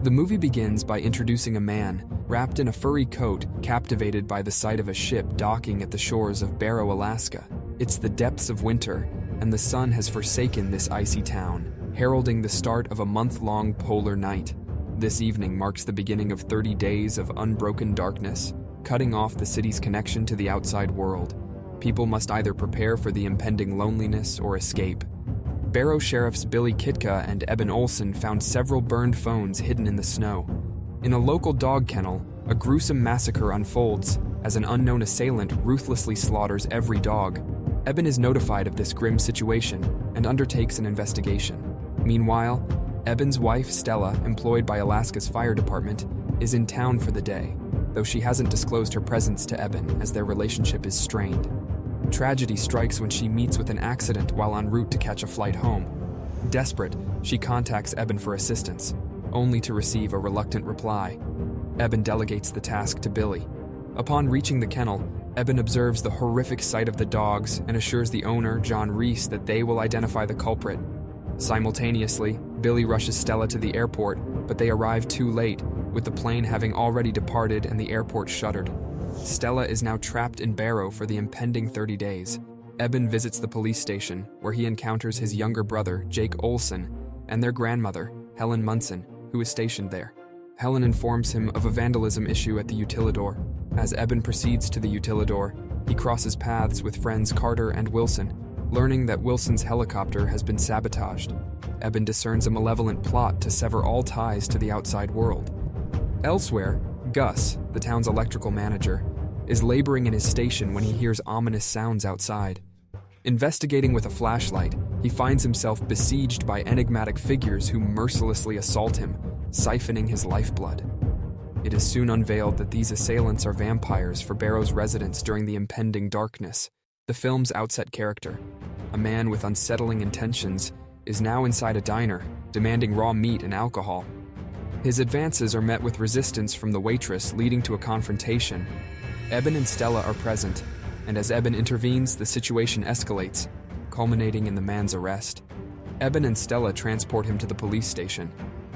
The movie begins by introducing a man, wrapped in a furry coat, captivated by the sight of a ship docking at the shores of Barrow, Alaska. It's the depths of winter, and the sun has forsaken this icy town, heralding the start of a month-long polar night. This evening marks the beginning of 30 days of unbroken darkness, cutting off the city's connection to the outside world. People must either prepare for the impending loneliness or escape. Barrow Sheriffs Billy Kitka and Eben Olson found several burned phones hidden in the snow. In a local dog kennel, a gruesome massacre unfolds as an unknown assailant ruthlessly slaughters every dog. Eben is notified of this grim situation and undertakes an investigation. Meanwhile, Eben's wife, Stella, employed by Alaska's fire department, is in town for the day, though she hasn't disclosed her presence to Eben as their relationship is strained. Tragedy strikes when she meets with an accident while en route to catch a flight home. Desperate, she contacts Eben for assistance, only to receive a reluctant reply. Eben delegates the task to Billy. Upon reaching the kennel, Eben observes the horrific sight of the dogs and assures the owner, John Reese, that they will identify the culprit. Simultaneously, Billy rushes Stella to the airport, but they arrive too late, with the plane having already departed and the airport shuttered. Stella is now trapped in Barrow for the impending 30 days. Eben visits the police station, where he encounters his younger brother, Jake Olson, and their grandmother, Helen Munson, who is stationed there. Helen informs him of a vandalism issue at the Utilidor. As Eben proceeds to the Utilidor, he crosses paths with friends Carter and Wilson, learning that Wilson's helicopter has been sabotaged. Eben discerns a malevolent plot to sever all ties to the outside world. Elsewhere, Gus, the town's electrical manager, is laboring in his station when he hears ominous sounds outside. Investigating with a flashlight, he finds himself besieged by enigmatic figures who mercilessly assault him, siphoning his lifeblood. It is soon unveiled that these assailants are vampires for Barrow's residents during the impending darkness. The film's outset character, a man with unsettling intentions, is now inside a diner, demanding raw meat and alcohol. His advances are met with resistance from the waitress, leading to a confrontation. Eben and Stella are present, and as Eben intervenes, the situation escalates, culminating in the man's arrest. Eben and Stella transport him to the police station.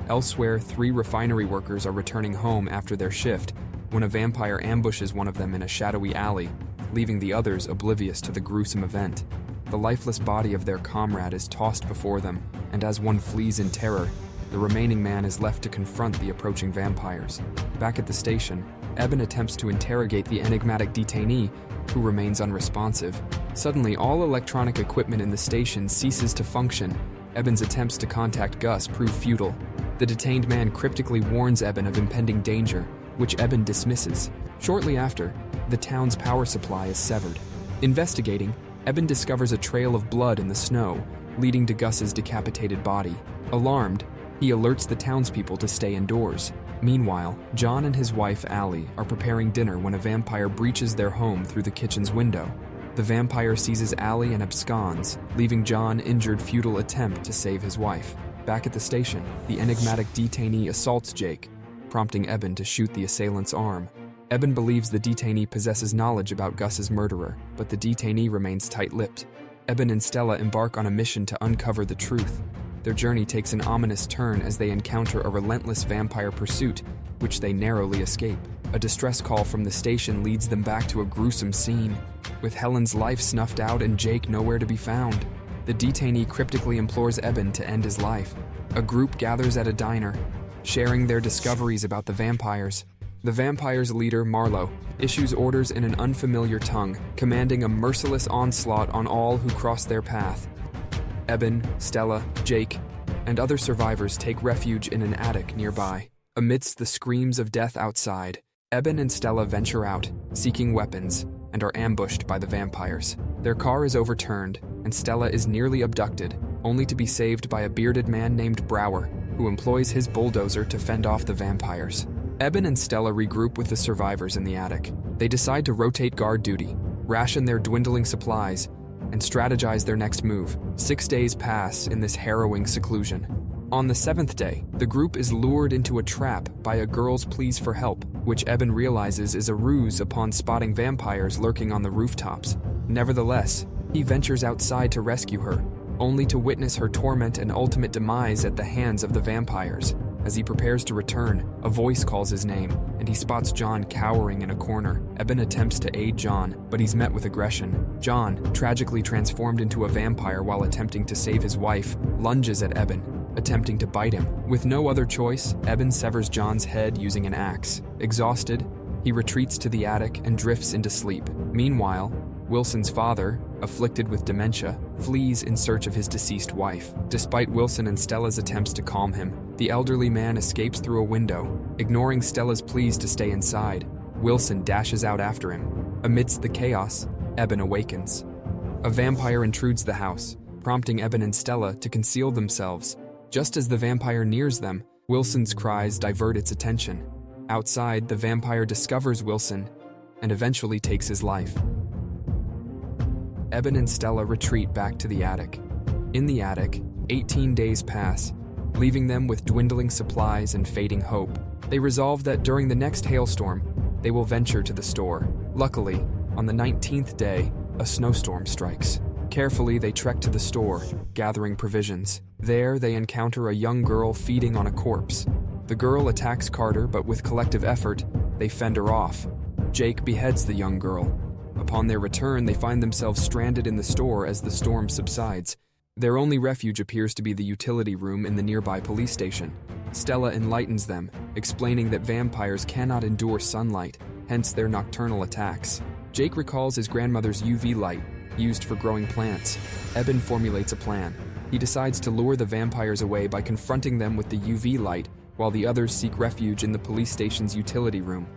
Elsewhere, 3 refinery workers are returning home after their shift when a vampire ambushes one of them in a shadowy alley, leaving the others oblivious to the gruesome event. The lifeless body of their comrade is tossed before them, and as one flees in terror, the remaining man is left to confront the approaching vampires. Back at the station, Eben attempts to interrogate the enigmatic detainee, who remains unresponsive. Suddenly, all electronic equipment in the station ceases to function. Eben's attempts to contact Gus prove futile. The detained man cryptically warns Eben of impending danger, which Eben dismisses. Shortly after, the town's power supply is severed. Investigating, Eben discovers a trail of blood in the snow, leading to Gus's decapitated body. Alarmed, he alerts the townspeople to stay indoors. Meanwhile, John and his wife, Allie, are preparing dinner when a vampire breaches their home through the kitchen's window. The vampire seizes Allie and absconds, leaving John injured futile attempt to save his wife. Back at the station, the enigmatic detainee assaults Jake, prompting Eben to shoot the assailant's arm. Eben believes the detainee possesses knowledge about Gus's murderer, but the detainee remains tight-lipped. Eben and Stella embark on a mission to uncover the truth. Their journey takes an ominous turn as they encounter a relentless vampire pursuit, which they narrowly escape. A distress call from the station leads them back to a gruesome scene, with Helen's life snuffed out and Jake nowhere to be found. The detainee cryptically implores Eben to end his life. A group gathers at a diner, sharing their discoveries about the vampires. The vampires' leader, Marlowe, issues orders in an unfamiliar tongue, commanding a merciless onslaught on all who cross their path. Eben, Stella, Jake, and other survivors take refuge in an attic nearby. Amidst the screams of death outside, Eben and Stella venture out, seeking weapons, and are ambushed by the vampires. Their car is overturned, and Stella is nearly abducted, only to be saved by a bearded man named Brower, who employs his bulldozer to fend off the vampires. Eben and Stella regroup with the survivors in the attic. They decide to rotate guard duty, ration their dwindling supplies, and strategize their next move. 6 days pass in this harrowing seclusion. On the 7th day, the group is lured into a trap by a girl's pleas for help, which Eben realizes is a ruse upon spotting vampires lurking on the rooftops. Nevertheless, he ventures outside to rescue her, only to witness her torment and ultimate demise at the hands of the vampires. As he prepares to return, a voice calls his name, and he spots John cowering in a corner. Eben attempts to aid John, but he's met with aggression. John, tragically transformed into a vampire while attempting to save his wife, lunges at Eben, attempting to bite him. With no other choice, Eben severs John's head using an axe. Exhausted, he retreats to the attic and drifts into sleep. Meanwhile, Wilson's father, afflicted with dementia, flees in search of his deceased wife. Despite Wilson and Stella's attempts to calm him, the elderly man escapes through a window. Ignoring Stella's pleas to stay inside, Wilson dashes out after him. Amidst the chaos, Eben awakens. A vampire intrudes the house, prompting Eben and Stella to conceal themselves. Just as the vampire nears them, Wilson's cries divert its attention. Outside, the vampire discovers Wilson and eventually takes his life. Eben and Stella retreat back to the attic. In the attic, 18 days pass, leaving them with dwindling supplies and fading hope. They resolve that during the next hailstorm, they will venture to the store. Luckily, on the 19th day, a snowstorm strikes. Carefully, they trek to the store, gathering provisions. There, they encounter a young girl feeding on a corpse. The girl attacks Carter, but with collective effort, they fend her off. Jake beheads the young girl. Upon their return, they find themselves stranded in the store as the storm subsides. Their only refuge appears to be the utility room in the nearby police station. Stella enlightens them, explaining that vampires cannot endure sunlight, hence their nocturnal attacks. Jake recalls his grandmother's UV light, used for growing plants. Eben formulates a plan. He decides to lure the vampires away by confronting them with the UV light, while the others seek refuge in the police station's utility room.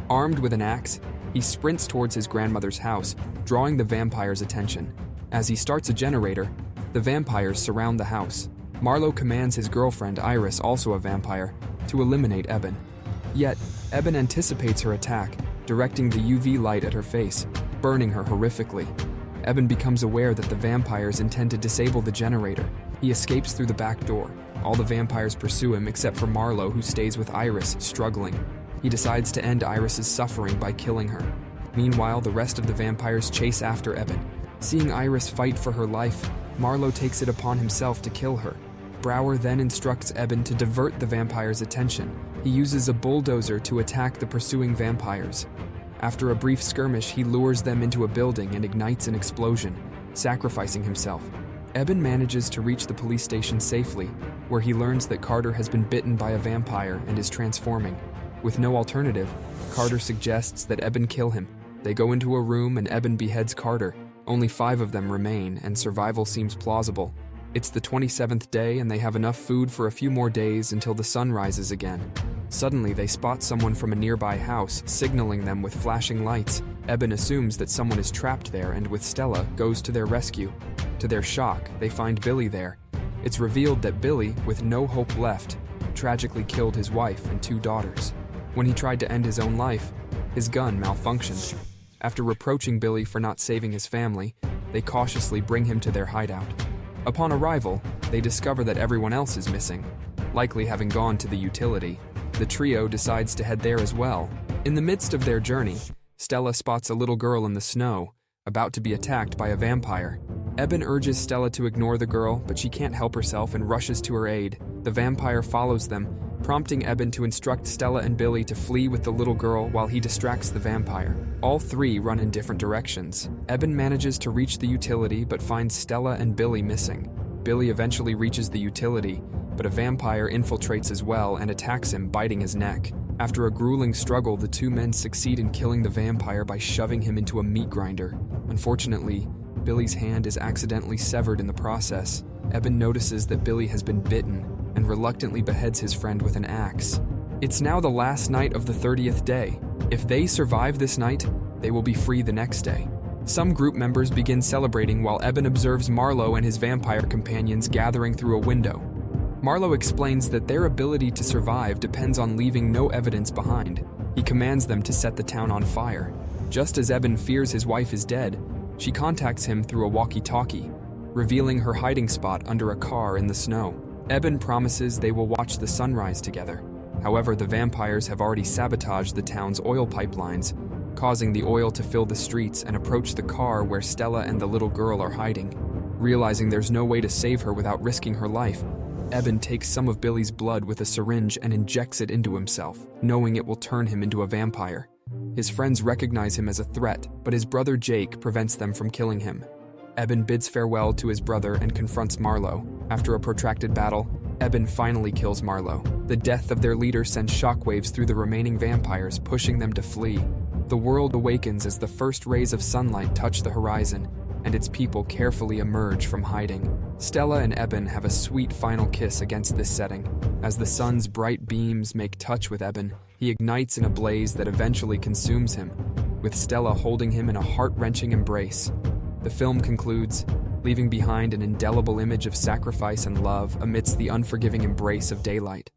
Armed with an axe, he sprints towards his grandmother's house, drawing the vampires' attention. As he starts a generator, the vampires surround the house. Marlowe commands his girlfriend, Iris, also a vampire, to eliminate Eben. Yet, Eben anticipates her attack, directing the UV light at her face, burning her horrifically. Eben becomes aware that the vampires intend to disable the generator. He escapes through the back door. All the vampires pursue him except for Marlowe, who stays with Iris, struggling. He decides to end Iris's suffering by killing her. Meanwhile, the rest of the vampires chase after Eben. Seeing Iris fight for her life, Marlowe takes it upon himself to kill her. Brower then instructs Eben to divert the vampires' attention. He uses a bulldozer to attack the pursuing vampires. After a brief skirmish, he lures them into a building and ignites an explosion, sacrificing himself. Eben manages to reach the police station safely, where he learns that Carter has been bitten by a vampire and is transforming. With no alternative, Carter suggests that Eben kill him. They go into a room and Eben beheads Carter. Only 5 of them remain, and survival seems plausible. It's the 27th day and they have enough food for a few more days until the sun rises again. Suddenly, they spot someone from a nearby house, signaling them with flashing lights. Eben assumes that someone is trapped there and with Stella, goes to their rescue. To their shock, they find Billy there. It's revealed that Billy, with no hope left, tragically killed his wife and 2 daughters. When he tried to end his own life, his gun malfunctioned. After reproaching Billy for not saving his family, they cautiously bring him to their hideout. Upon arrival, they discover that everyone else is missing, likely having gone to the utility. The trio decides to head there as well. In the midst of their journey, Stella spots a little girl in the snow, about to be attacked by a vampire. Eben urges Stella to ignore the girl, but she can't help herself and rushes to her aid. The vampire follows them, prompting Eben to instruct Stella and Billy to flee with the little girl while he distracts the vampire. All 3 run in different directions. Eben manages to reach the utility but finds Stella and Billy missing. Billy eventually reaches the utility, but a vampire infiltrates as well and attacks him, biting his neck. After a grueling struggle, the 2 men succeed in killing the vampire by shoving him into a meat grinder. Unfortunately, Billy's hand is accidentally severed in the process. Eben notices that Billy has been bitten and reluctantly beheads his friend with an axe. It's now the last night of the 30th day. If they survive this night, they will be free the next day. Some group members begin celebrating while Eben observes Marlowe and his vampire companions gathering through a window. Marlowe explains that their ability to survive depends on leaving no evidence behind. He commands them to set the town on fire. Just as Eben fears his wife is dead, she contacts him through a walkie-talkie, revealing her hiding spot under a car in the snow. Eben promises they will watch the sunrise together. However, the vampires have already sabotaged the town's oil pipelines, causing the oil to fill the streets and approach the car where Stella and the little girl are hiding. Realizing there's no way to save her without risking her life, Eben takes some of Billy's blood with a syringe and injects it into himself, knowing it will turn him into a vampire. His friends recognize him as a threat, but his brother Jake prevents them from killing him. Eben bids farewell to his brother and confronts Marlowe. After a protracted battle, Eben finally kills Marlowe. The death of their leader sends shockwaves through the remaining vampires, pushing them to flee. The world awakens as the first rays of sunlight touch the horizon, and its people carefully emerge from hiding. Stella and Eben have a sweet final kiss against this setting. As the sun's bright beams make touch with Eben, he ignites in a blaze that eventually consumes him, with Stella holding him in a heart-wrenching embrace. The film concludes, leaving behind an indelible image of sacrifice and love amidst the unforgiving embrace of daylight.